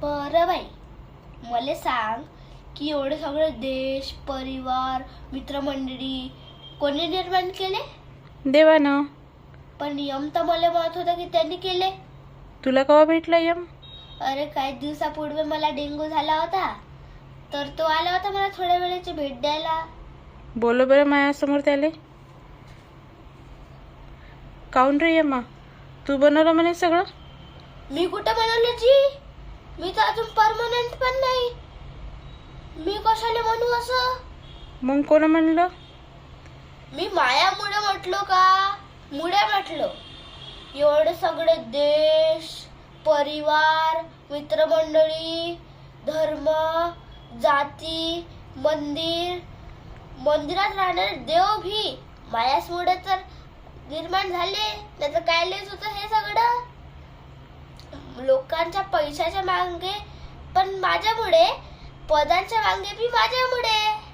बरं बाई, मला सांग की एवढे सगळे देश, परिवार, मित्रमंडळी कोणी निर्माण केले? देवानं. पण यम तर मला माहित होतं की त्यांनी केले. तुला केव्हा भेटला यम? अरे काही दिवसापूर्वी मला डेंगू झाला होता, तर तो आला होता मला थोड्या वेळेची भेट द्यायला. बोलो बरं मायासमोर त्याले. काऊन रे यम्मा, तू बनवलं म्हणे सगळं? मी कुठं बनवलं जी? मी तर अजून परमनंट पण नाही. मी कशाला म्हणू असं? मग कोण म्हणलं? मी मायामुळे म्हटलो का मुळे म्हटलो? एवढे सगळे देश, परिवार, मित्रमंडळी, धर्म, जाती, मंदिरात राहणारे देव भी मायाचमुळे तर निर्माण झाले. त्याचं काय लेच होतं हे सगळं? लोकांच्या पैशाच्या मागे पण माझ्यामुळे, पदांच्या मागे भी माझ्यामुळे.